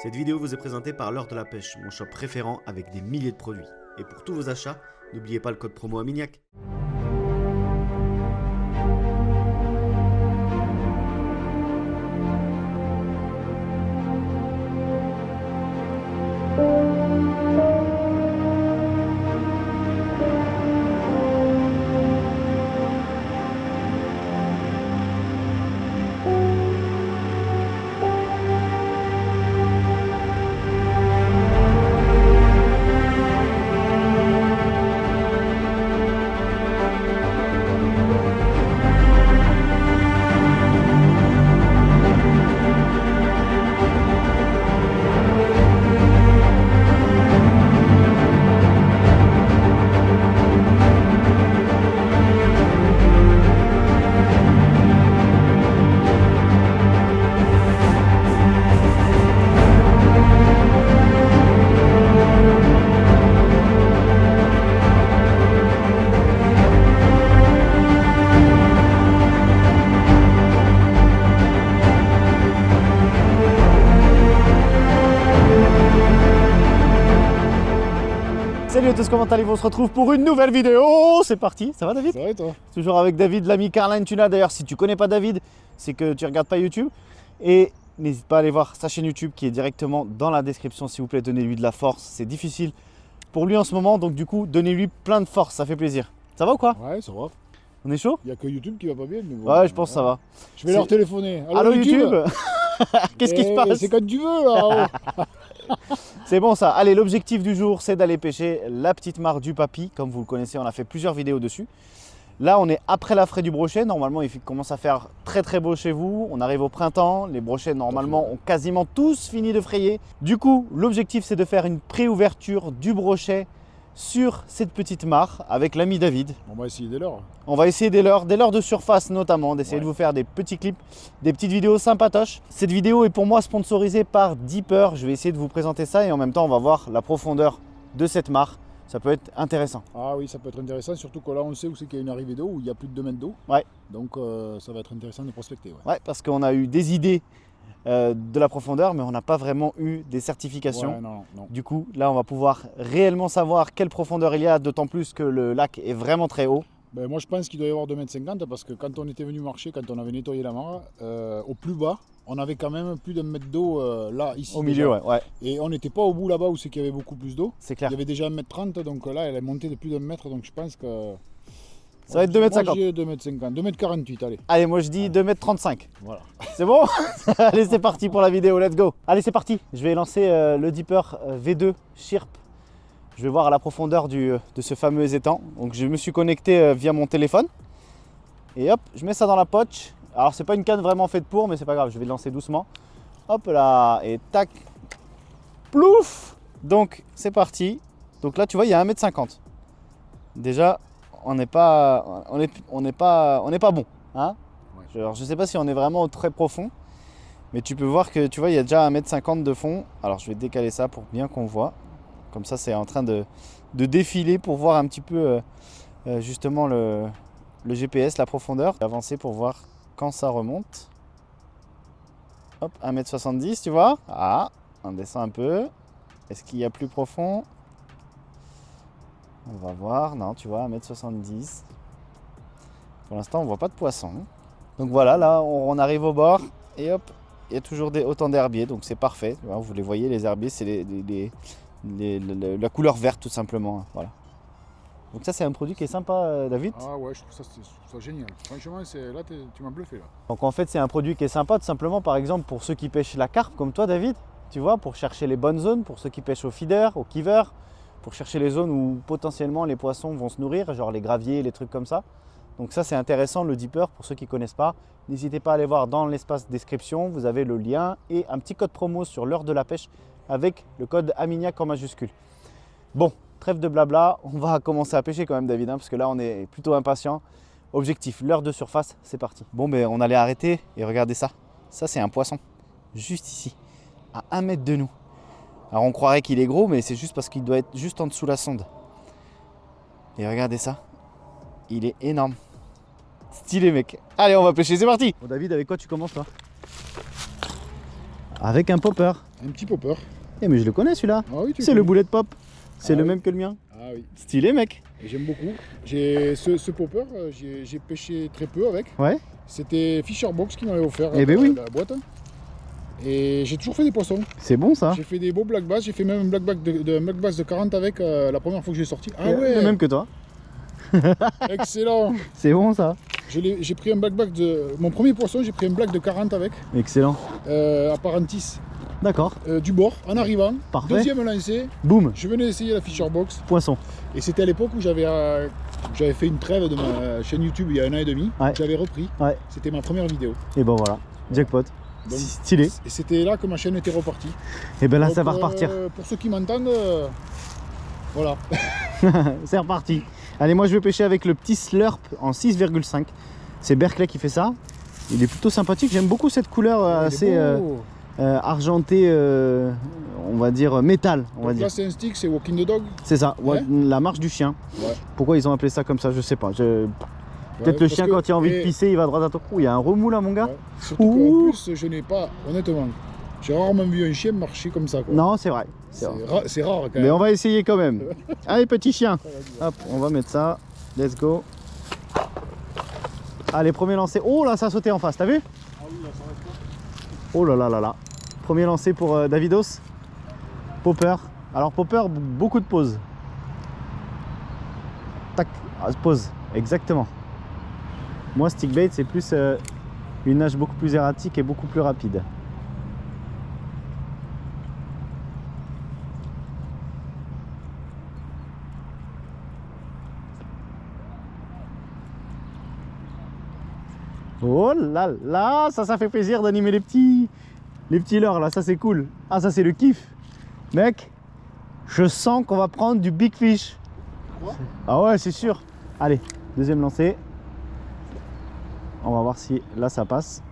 Cette vidéo vous est présentée par l'Heure de la Pêche, mon shop référent avec des milliers de produits. Et pour tous vos achats, n'oubliez pas le code promo Aminiac. Salut à tous, comment allez-vous? On se retrouve pour une nouvelle vidéo. C'est parti, ça va David? Ça va et toi? Toujours avec David, l'ami Carline Tuna. D'ailleurs, si tu connais pas David, c'est que tu regardes pas YouTube. Et n'hésite pas à aller voir sa chaîne YouTube qui est directement dans la description. S'il vous plaît, donnez-lui de la force. C'est difficile pour lui en ce moment, donc du coup, donnez-lui plein de force, ça fait plaisir. Ça va ou quoi? Ouais, ça va. On est chaud? Il n'y a que YouTube qui va pas bien. Mais bon, Ouais, je pense que ça va. Je vais leur téléphoner. Allô YouTube. Qu'est-ce qui se passe? C'est quand tu veux là. C'est bon ça. Allez, l'objectif du jour, c'est d'aller pêcher la petite mare du Papy. Comme vous le connaissez, on a fait plusieurs vidéos dessus. Là, on est après la fraie du brochet. Normalement, il commence à faire très beau chez vous. On arrive au printemps. Les brochets, normalement, ont quasiment tous fini de frayer. Du coup, l'objectif, c'est de faire une pré-ouverture du brochet sur cette petite mare avec l'ami David. On va essayer dès lors. On va essayer dès lors de surface notamment, d'essayer de vous faire des petits clips, des petites vidéos sympatoches. Cette vidéo est pour moi sponsorisée par Deeper. Je vais essayer de vous présenter ça et en même temps, on va voir la profondeur de cette mare. Ça peut être intéressant. Ah oui, ça peut être intéressant, surtout que là, on sait où c'est qu'il y a une arrivée d'eau, où il y a plus de 2 mètres d'eau. Ouais. Donc, ça va être intéressant de prospecter. Ouais, parce qu'on a eu des idées de la profondeur, mais on n'a pas vraiment eu des certifications. Ouais, non. Du coup, là, on va pouvoir réellement savoir quelle profondeur il y a, d'autant plus que le lac est vraiment très haut. Ben, moi, je pense qu'il doit y avoir 2,50 m parce que quand on était venu marcher, quand on avait nettoyé la mare, au plus bas, on avait quand même plus d'un mètre d'eau là, ici. Au milieu, ouais. Et on n'était pas au bout là-bas où c'est qu'il y avait beaucoup plus d'eau. C'est clair. Il y avait déjà 1,30 m, donc là, elle est montée de plus d'un mètre, donc je pense que... Ça va être 2,50 m. Moi, je dis 2,50 m, 2,48 m, allez. Allez, moi je dis 2,35 m. Voilà. C'est bon? Allez, c'est parti pour la vidéo, let's go. Allez, c'est parti. Je vais lancer le Deeper V2 Shirp. Je vais voir à la profondeur de ce fameux étang. Donc je me suis connecté via mon téléphone. Et hop, je mets ça dans la poche. Alors c'est pas une canne vraiment faite pour, mais c'est pas grave, je vais lancer doucement. Hop là, et tac. Plouf. Donc c'est parti. Donc là tu vois, il y a 1,50 m. Déjà, on n'est pas bon. Hein, ouais. Alors, je sais pas si on est vraiment très profond. Mais tu peux voir que tu vois, il y a déjà 1,50 m de fond. Alors je vais décaler ça pour bien qu'on voit. Comme ça, c'est en train de défiler pour voir un petit peu justement le GPS, la profondeur. Avancer pour voir quand ça remonte. Hop, 1,70 m, tu vois. Ah, on descend un peu. Est-ce qu'il y a plus profond? On va voir. Non, tu vois, 1,70 m. Pour l'instant, on ne voit pas de poisson. Donc voilà, là, on arrive au bord. Et hop, il y a toujours autant d'herbiers. Donc c'est parfait. Vous les voyez, les herbiers, c'est la couleur verte tout simplement. Voilà. Donc ça, c'est un produit qui est sympa, David. Ah ouais, je trouve ça génial. Franchement, là, tu m'as bluffé là. Donc en fait, c'est un produit qui est sympa tout simplement, par exemple, pour ceux qui pêchent la carpe comme toi, David. Tu vois, pour chercher les bonnes zones, pour ceux qui pêchent au feeder, au kiver, pour chercher les zones où potentiellement les poissons vont se nourrir, genre les graviers, les trucs comme ça. Donc ça, c'est intéressant, le Deeper, pour ceux qui ne connaissent pas. N'hésitez pas à aller voir dans l'espace description, vous avez le lien et un petit code promo sur l'heure de la pêche avec le code Aminiac en majuscule. Bon, trêve de blabla, on va commencer à pêcher quand même, David, hein, parce que là, on est plutôt impatient. Objectif, l'heure de surface, c'est parti. Bon, ben on allait arrêter et regardez ça. Ça, c'est un poisson, juste ici, à 1 mètre de nous. Alors, on croirait qu'il est gros, mais c'est juste parce qu'il doit être juste en dessous de la sonde. Et regardez ça, il est énorme. Stylé, mec. Allez, on va pêcher, c'est parti. Bon, David, avec quoi tu commences, toi? Avec un popper. Un petit popper. Eh mais je le connais celui-là. Ah oui, tu C'est le boulet de pop. C'est Ah le oui. même que le mien. Ah oui. Stylé mec. Et j'aime beaucoup. J'ai ce popper, j'ai pêché très peu avec. Ouais. C'était Fisher Box qui m'avait offert Eh ben oui. la boîte. Et j'ai toujours fait des poissons. C'est bon ça. J'ai fait des beaux black bass. J'ai fait même un black bass de 40 avec la première fois que j'ai sorti. Ah ouais. Le même que toi. Excellent. C'est bon ça. J'ai pris un black bass de... Mon premier poisson, j'ai pris un black de 40 avec. Excellent. À Parentis. D'accord. Du bord, en arrivant. Parfait. Deuxième lancé. Boum. Je venais d'essayer la Fisher Box. Poisson. Et c'était à l'époque où j'avais fait une trêve de ma chaîne YouTube il y a 1 an et demi. Ouais. J'avais repris. Ouais. C'était ma première vidéo. Et ben voilà. Jackpot. Donc, Stylé. Et c'était là que ma chaîne était repartie. Et ben là Donc, ça va repartir. Pour ceux qui m'entendent, voilà. C'est reparti. Allez, moi je vais pêcher avec le petit Slurp en 6,5. C'est Berkeley qui fait ça. Il est plutôt sympathique. J'aime beaucoup cette couleur assez argentée, on va dire métal. Donc là c'est un stick, c'est Walking the Dog. C'est ça, Ouais. la marche du chien. Ouais. Pourquoi ils ont appelé ça comme ça, je sais pas. Peut-être le parce chien que- quand il a envie de et- pisser, il va droit à ton cou. Il y a un remous là mon gars. Ouais. Surtout Ouh. qu'en plus, je n'ai pas, honnêtement, j'ai rarement vu un chien marcher comme ça. Quoi. Non, c'est vrai. C'est rare quand même. Mais on va essayer quand même. Allez petit chien. Hop, on va mettre ça. Let's go. Allez, premier lancé. Oh là, ça a sauté en face, t'as vu? Ah oui, là, ça reste pas. Oh là là là là. Premier lancé pour Davidos. Popper. Alors Popper, beaucoup de pauses. Tac, pause. Exactement. Moi, stickbait, c'est plus une nage beaucoup plus erratique et beaucoup plus rapide. Oh là là, ça fait plaisir d'animer les petits leurres là, ça c'est cool. Ah ça c'est le kiff. Mec, je sens qu'on va prendre du big fish. Quoi? Ah ouais, c'est sûr. Allez, deuxième lancé. On va voir si là ça passe.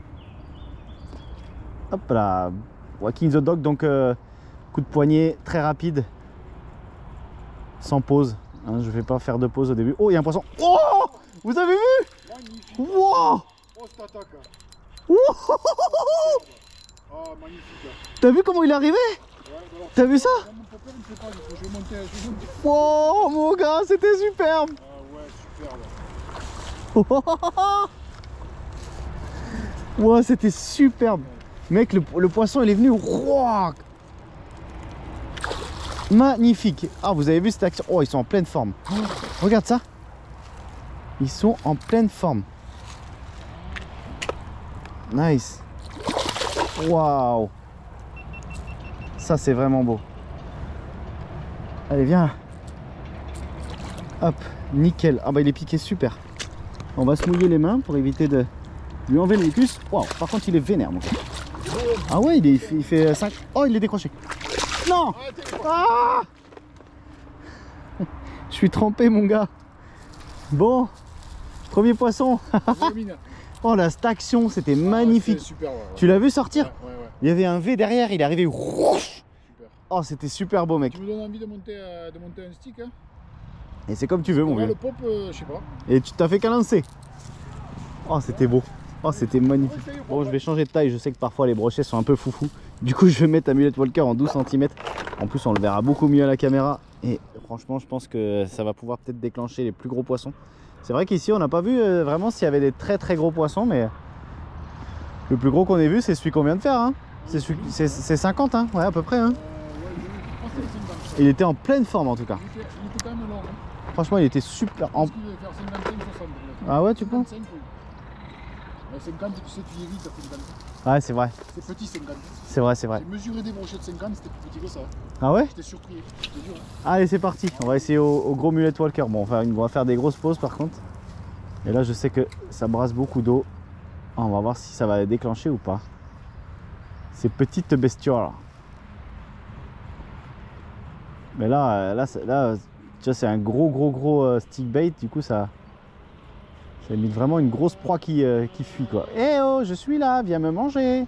Hop là, Walking the Dog, donc coup de poignet très rapide. Sans pause, hein, je vais pas faire de pause au début. Oh, il y a un poisson. Oh, vous avez vu? Magnifique. Wow. Oh, cette attaque. Ouh. Ah, magnifique. T'as vu comment il est arrivé? Ouais, alors, T'as vu ça? mon popper, il me fait pas, je vais monter. Wow, mon gars, c'était superbe. Ah ouais, superbe. Wow, c'était superbe. Mec, le poisson, il est venu. Wow. Magnifique. Ah, vous avez vu cette action? Oh, ils sont en pleine forme. Oh, regarde ça. Ils sont en pleine forme. Nice. Waouh. Ça, c'est vraiment beau. Allez, viens. Hop, nickel. Ah bah, il est piqué super. On va se mouiller les mains pour éviter de lui enlever les mucus. Waouh, par contre, il est vénère, mon gars. Ah ouais, il fait 5. Oh, il est décroché. Non. Ah. Je suis trempé, mon gars. Bon, premier poisson. Oh, là, cette action, c'était magnifique. Super, ouais, ouais. Tu l'as vu sortir? Ouais, ouais. Il y avait un V derrière, il est arrivé. Super. Oh, c'était super beau, mec. Tu me donnes envie de monter un stick, hein? Et c'est comme tu veux, mon Là, vieux. le pop, je sais pas. Et tu t'as fait qu'un lancer. Oh, c'était beau. Oh, c'était magnifique. Bon, je vais changer de taille. Je sais que parfois les brochets sont un peu foufou. Du coup, je vais mettre Amulet Walker en 12 cm. En plus, on le verra beaucoup mieux à la caméra. Et franchement, je pense que ça va pouvoir peut-être déclencher les plus gros poissons. C'est vrai qu'ici, on n'a pas vu vraiment s'il y avait des très très gros poissons. Mais le plus gros qu'on ait vu, c'est celui qu'on vient de faire. Hein. C'est 50, hein. Ouais, à peu près. Hein. Ouais, je pense que c'est 50. Il était en pleine forme en tout cas. Il était quand même long, hein. Franchement, il était super. Je pense qu'il devait faire 55, 60. Ah ouais, tu penses? 55, oui. 50, tu sais, tu y es vite à 50. Ouais, c'est vrai. C'est petit 50. C'est vrai, c'est vrai. J'ai mesuré des brochets de 50, c'était plus petit que ça. Ah ouais? J'étais surpris, je te jure. Allez, c'est parti. On va essayer au gros Mulet Walker. Bon, on va faire des grosses pauses par contre. Et là, je sais que ça brasse beaucoup d'eau. Ah, on va voir si ça va les déclencher ou pas. Ces petites bestioles. Mais là, tu vois, c'est un gros stick bait. Du coup, ça imite vraiment une grosse proie qui fuit quoi. Eh oh, je suis là, viens me manger.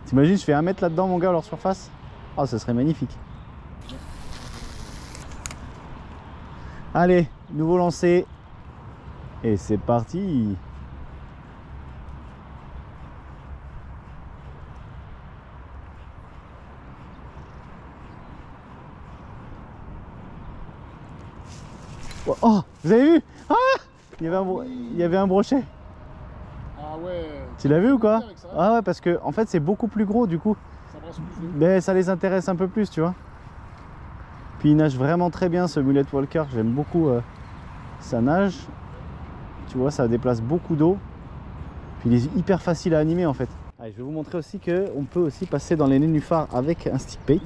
T'imagines, je fais 1 mètre là-dedans, mon gars, à leur surface. Oh, ce serait magnifique. Allez, nouveau lancer. Et c'est parti. Oh, vous avez vu? Ah, il y avait un brochet. Ah ouais. Tu l'as vu ou quoi? Avec ça, Ah ouais, parce que en fait c'est beaucoup plus gros du coup. ça brasse plus d'eau. Mais ça les intéresse un peu plus, tu vois. Puis il nage vraiment très bien ce mullet walker, j'aime beaucoup sa nage. Tu vois, ça déplace beaucoup d'eau. Puis il est hyper facile à animer en fait. Allez, je vais vous montrer aussi qu'on peut aussi passer dans les nénuphars avec un stick bait.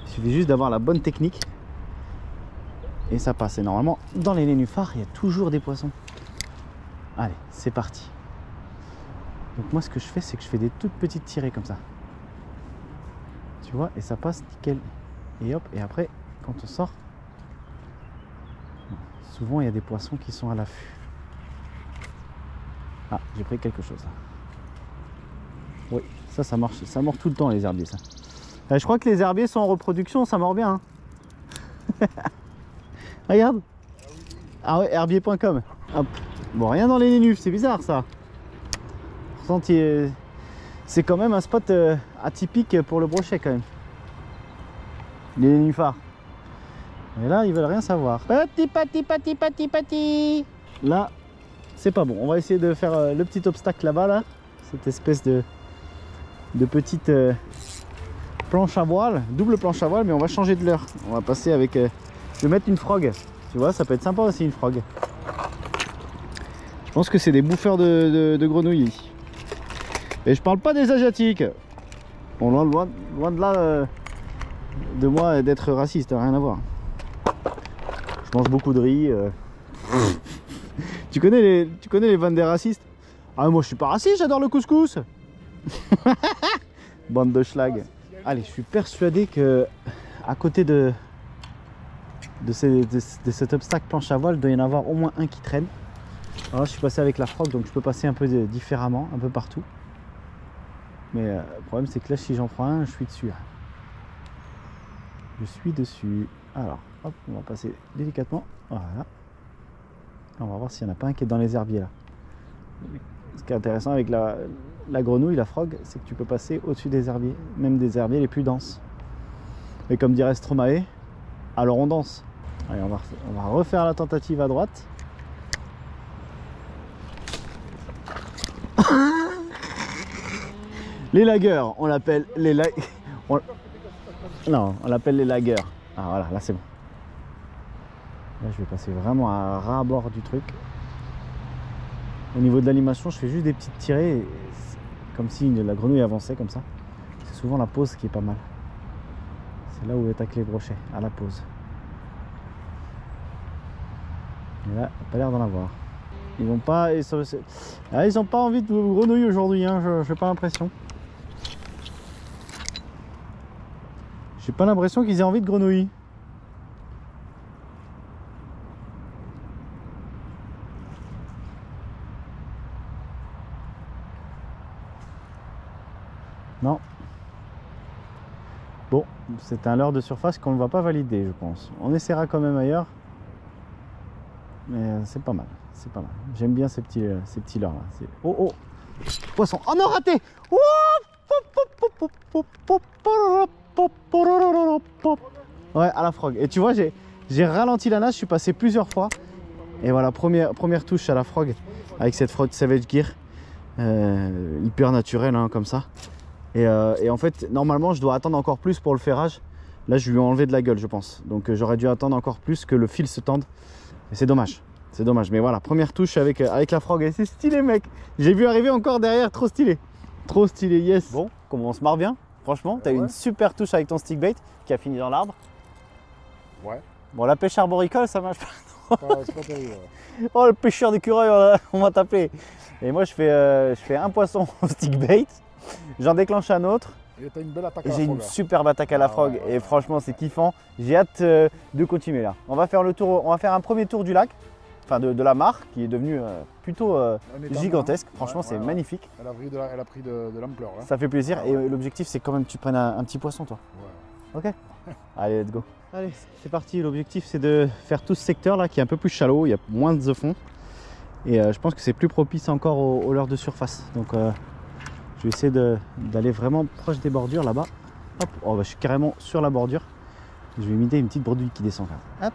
Il suffit juste d'avoir la bonne technique. Et ça passe. Et normalement, dans les nénuphars, il y a toujours des poissons. Allez, c'est parti. Donc moi, ce que je fais, c'est que je fais des toutes petites tirées comme ça. Tu vois, et ça passe nickel. Et hop, et après, quand on sort, souvent il y a des poissons qui sont à l'affût. Ah, j'ai pris quelque chose là. Oui, ça marche, ça mord tout le temps les herbiers ça. Je crois que les herbiers sont en reproduction, ça mord bien. Hein. Regarde. Ah ouais, herbier.com. Hop. Bon, rien dans les nénuphs, c'est bizarre ça. Pourtant, c'est quand même un spot atypique pour le brochet quand même. Les nénuphars. Et là, ils veulent rien savoir. Pati. Là, c'est pas bon. On va essayer de faire le petit obstacle là-bas, là. Cette espèce de petite planche à voile, double planche à voile, mais on va changer de leurre. On va passer avec... je vais mettre une frog. Tu vois, ça peut être sympa aussi une frog. Je pense que c'est des bouffeurs de grenouilles. Et je parle pas des asiatiques. Bon, loin de là de moi d'être raciste, rien à voir. Je mange beaucoup de riz. Tu connais les vannes des racistes? Ah, moi je suis pas raciste, j'adore le couscous. Bande de schlag. Allez, je suis persuadé que à côté de cet obstacle planche à voile, il doit y en avoir au moins un qui traîne. Alors là, je suis passé avec la frog, donc je peux passer un peu différemment, un peu partout. Mais le problème, c'est que là, si j'en prends un, je suis dessus. Je suis dessus. Alors, hop, on va passer délicatement. Voilà. On va voir s'il n'y en a pas un qui est dans les herbiers là. Ce qui est intéressant avec la grenouille, la frog, c'est que tu peux passer au-dessus des herbiers, même des herbiers les plus denses. Et comme dirait Stromae, alors on danse. Allez, on va refaire la tentative à droite. Les lagueurs, on l'appelle les Non, on l'appelle les lagueurs. Ah voilà, là c'est bon. Là je vais passer vraiment à ras-bord du truc. Au niveau de l'animation, je fais juste des petites tirées, comme si la grenouille avançait comme ça. C'est souvent la pose qui est pas mal. C'est là où attaquent les brochets, à la pose. Et là, il n'y a pas l'air d'en avoir. Ils n'ont pas, ils ont pas envie de grenouilles aujourd'hui, hein, j'ai pas l'impression. J'ai pas l'impression qu'ils aient envie de grenouilles. Non. Bon, c'est un leurre de surface qu'on ne va pas valider, je pense. On essaiera quand même ailleurs. Mais c'est pas mal, c'est pas mal. J'aime bien ces petits leurres là. Oh oh, poisson. Oh non, raté. Ouais, à la frog. Et tu vois, j'ai ralenti la nage, je suis passé plusieurs fois. Et voilà, première touche à la frog avec cette frog Savage Gear. Hyper naturelle, hein, comme ça. Et en fait, normalement, je dois attendre encore plus pour le ferrage. Là, je lui ai enlevé de la gueule, je pense. Donc, j'aurais dû attendre encore plus que le fil se tende. Et c'est dommage. C'est dommage. Mais voilà, première touche avec la frog. Et c'est stylé, mec. J'ai vu arriver encore derrière. Trop stylé. Trop stylé, yes. Bon, comment on se marre bien. Franchement, tu as eu une super touche avec ton stick bait qui a fini dans l'arbre. Ouais. Bon, la pêche arboricole, ça marche pas. C'est pas terrible. Ouais. Oh, le pêcheur d'écureuil, on va t'appeler. Et moi, je fais un poisson au stick bait. J'en déclenche un autre. Et t'as une belle attaque à la J'ai frog. une superbe attaque à la frog et franchement c'est kiffant. J'ai hâte de continuer là. On va faire le tour, on va faire un premier tour du lac, enfin de la mare qui est devenue plutôt gigantesque. Franchement c'est magnifique. Elle a pris de l'ampleur là. Ça fait plaisir et l'objectif c'est quand même que tu prennes un petit poisson toi. Ouais. Ok. Allez, let's go. Allez, c'est parti. L'objectif c'est de faire tout ce secteur là qui est un peu plus shallow, il y a moins de fond. Et je pense que c'est plus propice encore aux leurres de surface. Donc je vais essayer d'aller vraiment proche des bordures là-bas. Hop, oh, bah, je suis carrément sur la bordure. Je vais imiter une petite bredouille qui descend là. Hop,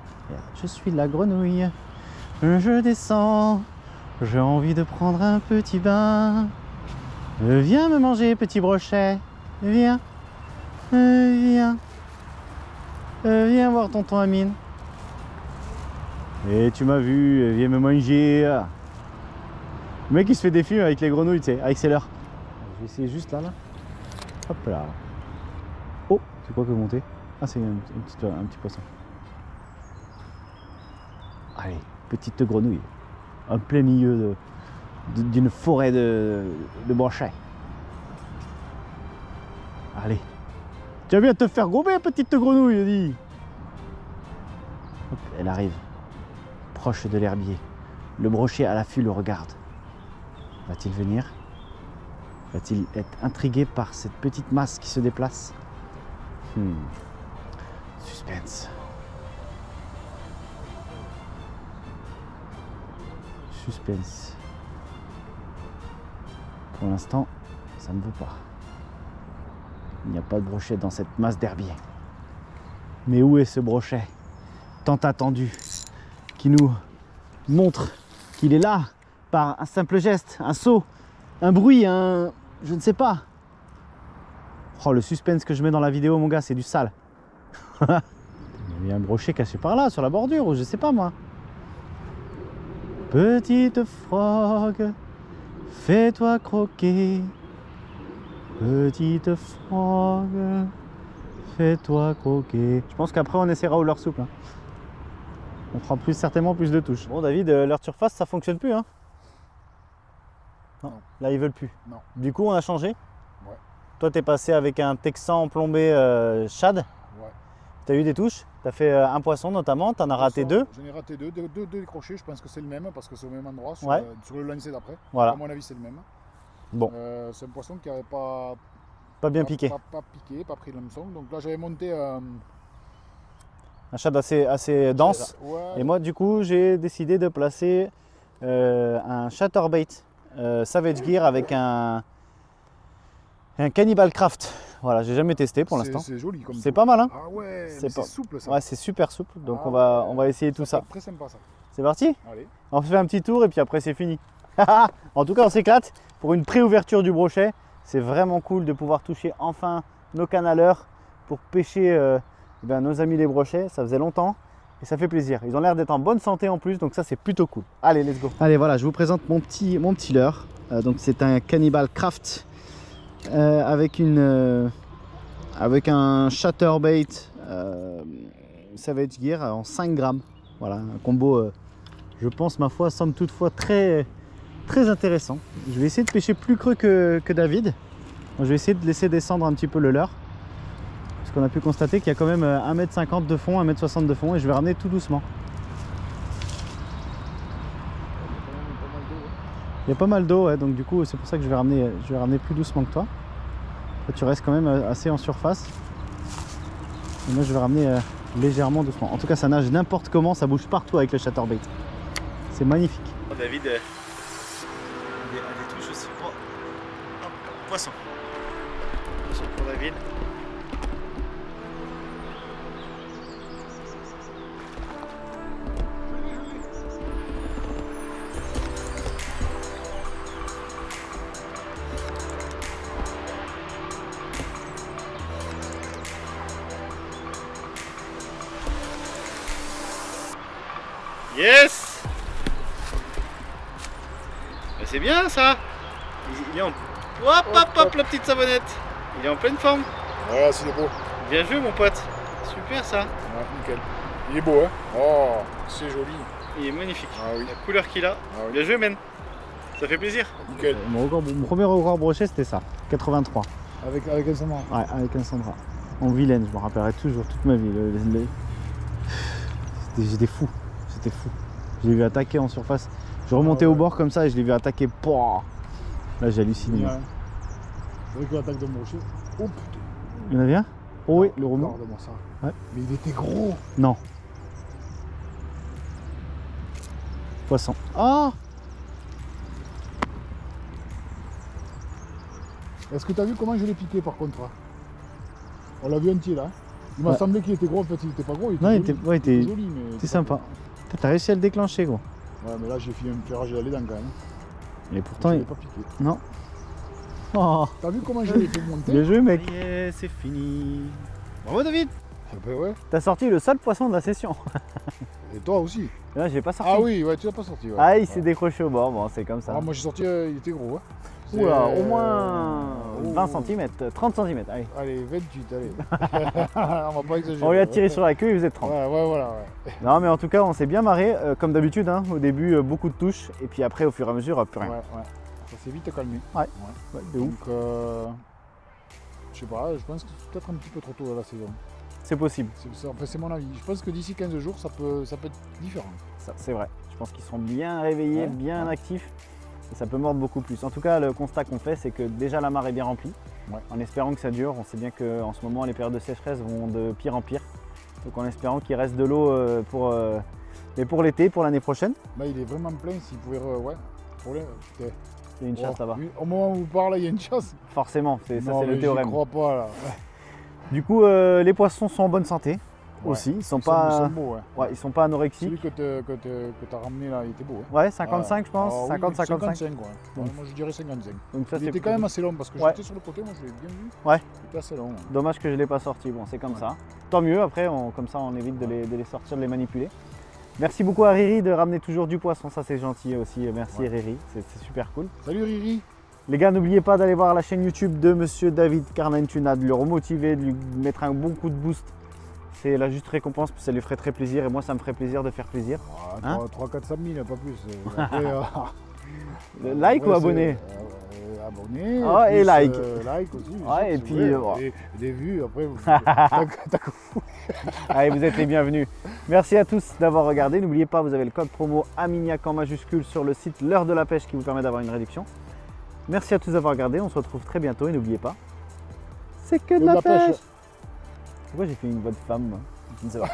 je suis la grenouille. Je descends. J'ai envie de prendre un petit bain. Viens me manger, petit brochet. Viens. Viens. Viens voir tonton Amine. Et tu m'as vu, viens me manger. Le mec il se fait des films avec les grenouilles, tu sais, avec ses leurres. Je vais essayer juste là. Hop là. Oh, c'est quoi que monter? Ah, c'est un petit poisson. Allez, petite grenouille. En plein milieu d'une forêt de brochets. Allez. Tu vas bien te faire gober, petite grenouille, dis. Hop, elle arrive. Proche de l'herbier. Le brochet à l'affût le regarde. Va-t-il venir? Va-t-il être intrigué par cette petite masse qui se déplace? Suspense. Suspense. Pour l'instant, ça ne veut pas. Il n'y a pas de brochet dans cette masse d'herbier. Mais où est ce brochet tant attendu qui nous montre qu'il est là par un simple geste, un saut, un bruit, je ne sais pas. Oh, le suspense que je mets dans la vidéo, mon gars, c'est du sale. Il y a un brochet caché par là, sur la bordure, ou je sais pas moi. Petite frog, fais-toi croquer. Petite frog, fais-toi croquer. Je pense qu'après on essaiera au leurre souple. On fera certainement plus de touches. Bon David, leurre surface ça fonctionne plus hein? Non, là ils veulent plus. Non. Du coup on a changé. Ouais. Toi t'es passé avec un Texan plombé shad. Ouais. T'as eu des touches, t'as fait un poisson notamment, t'en as raté deux. J'en ai raté deux décrochés, je pense que c'est le même parce que c'est au même endroit sur, ouais. Sur le lancer d'après. Voilà. À mon avis c'est le même. Bon. C'est un poisson qui n'avait pas bien piqué. Pas piqué, pas pris l'hameçon. Donc là j'avais monté un shad assez dense. Ouais. Et moi du coup j'ai décidé de placer un chatterbait Savage Gear avec un Cannibal Craft. Voilà, j'ai jamais testé pour l'instant. C'est joli comme c'est pas mal hein. Ah ouais, c'est souple ça. Ouais, c'est super souple. Donc on va essayer tout ça. Très sympa ça. C'est parti? Allez. On fait un petit tour et puis après c'est fini. En tout cas on s'éclate pour une pré-ouverture du brochet. C'est vraiment cool de pouvoir toucher enfin nos canaleurs pour pêcher nos amis les brochets. Ça faisait longtemps et ça fait plaisir. Ils ont l'air d'être en bonne santé en plus, donc ça c'est plutôt cool. Allez, let's go. Allez, voilà, je vous présente mon petit leurre. Donc c'est un Cannibal Craft avec un chatterbait Savage Gear en 5 grammes. Voilà, un combo, je pense ma foi, somme toutefois très intéressant. Je vais essayer de pêcher plus creux que David. Donc, je vais essayer de laisser descendre un petit peu le leurre. Parce qu'on a pu constater qu'il y a quand même 1,50 m de fond, 1,60 m de fond et je vais ramener tout doucement. Il y a pas mal d'eau, ouais, donc du coup c'est pour ça que je vais ramener plus doucement que toi. Là, tu restes quand même assez en surface. Et moi je vais ramener légèrement doucement. En tout cas ça nage n'importe comment, ça bouge partout avec le chatterbait. C'est magnifique. David, des touches aussi. Oh. Hop, poisson. Poisson pour David. Yes! Ben c'est bien ça! Il est en... Hop hop hop la petite savonnette! Il est en pleine forme! Voilà, c'est beau! Bien joué mon pote! Super ça! Ouais, nickel! Il est beau hein! Oh, c'est joli! Il est magnifique! Ah oui! La couleur qu'il a! Ah oui. Bien joué men! Ça fait plaisir! Nickel! Mon premier record brochet c'était ça! 83! Avec un Sandra? Ouais, avec un Sandra! En Vilaine, je me rappellerai toujours toute ma vie. J'étais fou! C'était fou. Je l'ai vu attaquer en surface. Je remontais au bord comme ça et je l'ai vu attaquer. Pouah, là j'ai halluciné. Ouais. C'est vrai qu'il attaque de mon rocher. Oh putain. Il y en avait un? Oh oui, le remous. Regarde-moi ça. Ouais. Mais il était gros. Non. Poisson. Ah! Est-ce que tu as vu comment je l'ai piqué par contre? On l'a vu entier là. Il m'a Ouais. semblé qu'il était gros, en fait il était pas gros, il était Non, il joli. était, ouais, il était- joli, mais c'est sympa. Putain, t'as réussi à le déclencher, gros. Ouais, mais là j'ai fait un ferrage dans les dents quand même. Et pourtant, Je il... l'ai pas piqué. Non. Oh, T'as vu comment je l'ai fait monter? bien joué, mec. Ça y est, c'est fini. Bravo David. Ah ben ouais. T'as sorti le seul poisson de la session. Et toi aussi. Là, j'ai pas sorti. Ah oui, ouais, tu l'as pas sorti. Ouais. Ah, il s'est Ouais. décroché au bord. Bon, c'est comme ça. Ah, moi j'ai sorti, il était gros. Hein. C'est, Oula, au moins oh. 20 cm, 30 cm. Allez. Allez, 28, allez. On va pas exagérer. On lui a tiré sur la queue, il faisait 30. Ouais, voilà. Ouais. Non, mais en tout cas, on s'est bien marré, comme d'habitude. Hein. Au début, beaucoup de touches, et puis après, au fur et à mesure, plus rien. Ouais. Ça s'est vite calmé. Ouais, de ouf. Donc, je sais pas, je pense que c'est peut-être un petit peu trop tôt la saison. C'est possible, C'est mon avis. Je pense que d'ici 15 jours, ça peut être différent. ça, c'est vrai. Je pense qu'ils seront bien réveillés, Ouais, bien ouais. actifs, et ça peut mordre beaucoup plus. En tout cas, le constat qu'on fait, c'est que déjà la mare est bien remplie, Ouais. en espérant que ça dure. On sait bien qu'en ce moment, les périodes de sécheresse vont de pire en pire. Donc en espérant qu'il reste de l'eau pour l'été, pour l'année prochaine. Là, il est vraiment plein. S'il pouvait. Ouais. Pour les- putain. Il y a une chasse Oh, là-bas. oui, au moment où vous parlez, il y a une chasse. Forcément, ça Non, c'est le mais théorème. j'y crois pas là. Du coup, les poissons sont en bonne santé Ouais. aussi. Ils sont Ils pas, sont beaux, ouais. ouais, ils sont pas anorexiques. Celui que t'as ramené là, il était beau. Hein. Ouais, 55 je pense, Ah oui, 50-55. 55, ouais. Donc- Ouais, moi je dirais 55. Donc ça Il c'est était quand même assez long parce que Ouais. j'étais sur le côté, moi je l'ai bien vu. Ouais. Il était assez long. Ouais. dommage que je ne l'ai pas sorti. Bon, c'est comme Ouais. ça. Tant mieux, après, comme ça on évite de les sortir, de les manipuler. Merci beaucoup à Riri de ramener toujours du poisson, ça c'est gentil aussi. Merci Ouais. Riri, c'est super cool. Salut Riri. Les gars, n'oubliez pas d'aller voir la chaîne YouTube de Monsieur David Carnentuna, de le remotiver, de lui mettre un bon coup de boost. C'est la juste récompense, puis ça lui ferait très plaisir et moi ça me ferait plaisir de faire plaisir. Hein 300-400 000, pas plus. Après, Like ou après, abonné? c'est, abonné. Ah, et plus, like. Like aussi. bien Ouais, sûr, et si puis, vous voulez. ouais. Des vues, après. Allez, vous êtes les bienvenus. Merci à tous d'avoir regardé. N'oubliez pas, vous avez le code promo Aminiac en majuscule sur le site L'Heure de la Pêche qui vous permet d'avoir une réduction. Merci à tous d'avoir regardé. On se retrouve très bientôt et n'oubliez pas, c'est que de la pêche. Pourquoi j'ai fait une voix de femme moi? Je ne sais pas.